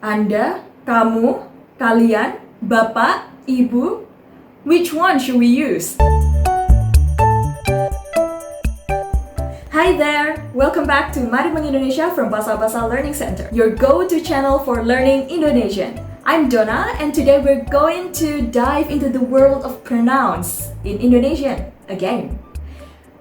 Anda, kamu, kalian, bapak, ibu. Which one should we use? Hi there! Welcome back to Mari Mengindonesia from Bahasa Learning Center, your go-to channel for learning Indonesian. I'm Donna, and today we're going to dive into the world of pronouns in Indonesian again.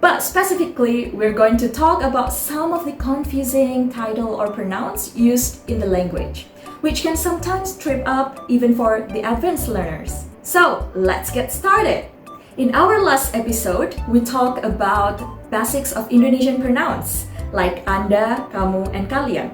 But specifically, we're going to talk about some of the confusing title or pronouns used in the language, which can sometimes trip up even for the advanced learners. So, let's get started! In our last episode, we talked about basics of Indonesian pronouns like Anda, kamu, and kalian.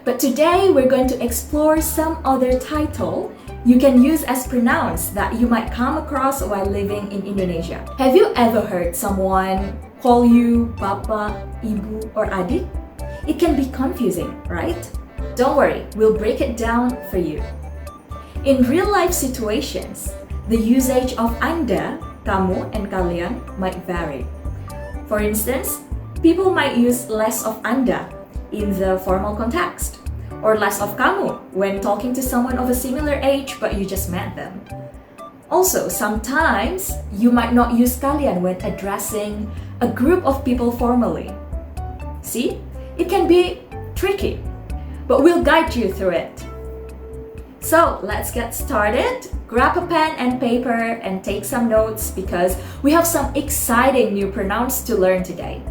But today, we're going to explore some other title you can use as pronouns that you might come across while living in Indonesia. Have you ever heard someone call you Bapak, Ibu, or Adik? It can be confusing, right? Don't worry, we'll break it down for you. In real-life situations, the usage of Anda, kamu, and kalian might vary. For instance, people might use less of Anda in the formal context, or less of kamu when talking to someone of a similar age but you just met them. Also, sometimes you might not use kalian when addressing a group of people formally. See, it can be tricky, but we'll guide you through it. So let's get started. Grab a pen and paper and take some notes because we have some exciting new pronouns to learn today.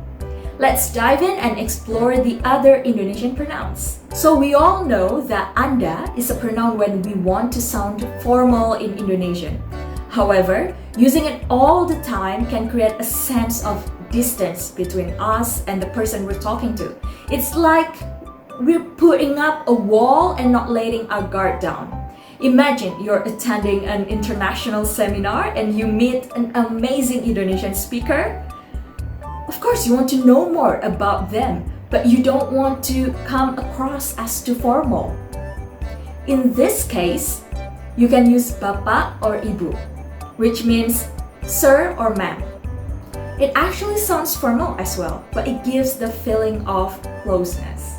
Let's dive in and explore the other Indonesian pronouns. So we all know that Anda is a pronoun when we want to sound formal in Indonesian. However, using it all the time can create a sense of distance between us and the person we're talking to. It's like we're putting up a wall and not letting our guard down. Imagine you're attending an international seminar and you meet an amazing Indonesian speaker. Of course, you want to know more about them, but you don't want to come across as too formal. In this case, you can use Bapak or Ibu, which means sir or ma'am. It actually sounds formal as well, but it gives the feeling of closeness.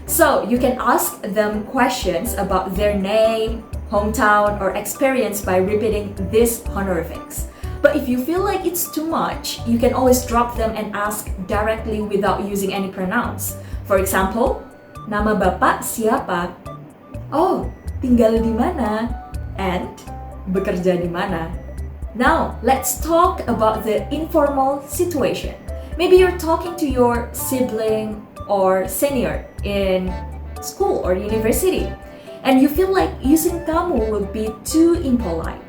So you can ask them questions about their name, hometown, or experience by repeating these honorifics. But if you feel like it's too much, you can always drop them and ask directly without using any pronouns. For example, nama bapak siapa? Oh, tinggal di mana? And bekerja di mana? Now, let's talk about the informal situation. Maybe you're talking to your sibling or senior in school or university, and you feel like using kamu will be too impolite.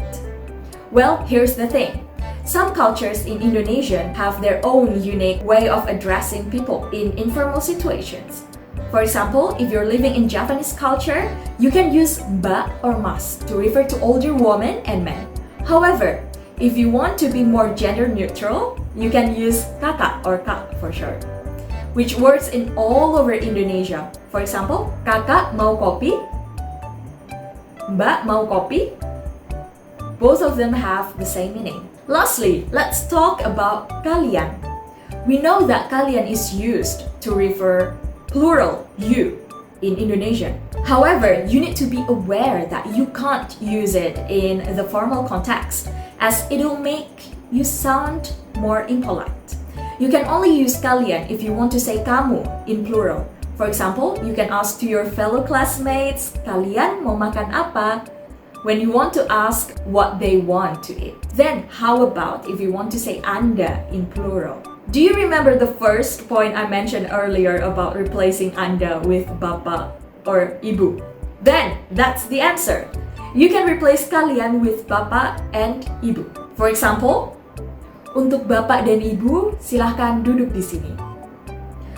Well, here's the thing. Some cultures in Indonesia have their own unique way of addressing people in informal situations. For example, if you're living in Japanese culture, you can use mbak or mas to refer to older women and men. However, if you want to be more gender neutral, you can use kakak or kak for short, which works in all over Indonesia. For example, kakak mau kopi, mbak mau kopi. Both of them have the same meaning. Lastly, let's talk about kalian. We know that kalian is used to refer plural you in Indonesian. However, you need to be aware that you can't use it in the formal context as it'll make you sound more impolite. You can only use kalian if you want to say kamu in plural. For example, you can ask to your fellow classmates, kalian mau makan apa? When you want to ask what they want to eat. Then, how about if you want to say Anda in plural? Do you remember the first point I mentioned earlier about replacing Anda with Bapak or Ibu? Then, that's the answer. You can replace kalian with Bapak and Ibu. For example, untuk Bapak dan Ibu, silahkan duduk di sini.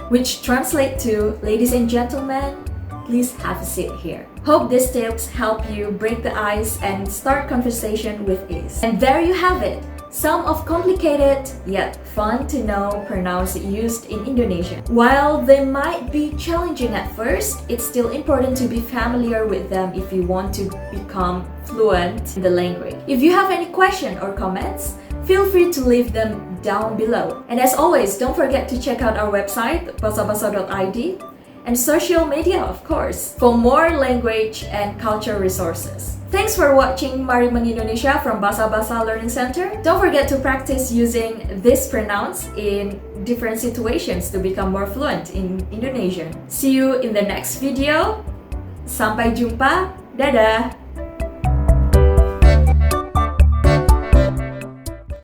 Which translate to, ladies and gentlemen, please have a seat here. Hope these tips help you break the ice and start conversation with ease. And there you have it, some of complicated yet fun to know pronouns used in Indonesia. While they might be challenging at first, it's still important to be familiar with them if you want to become fluent in the language. If you have any question or comments, feel free to leave them down below. And as always, don't forget to check out our website, bahasabasa.id. and social media, of course, for more language and culture resources. Thanks for watching Mari Mengindonesia from Bahasa Bahasa Learning Center. Don't forget to practice using these pronouns in different situations to become more fluent in Indonesian. See you in the next video. Sampai jumpa. Dadah!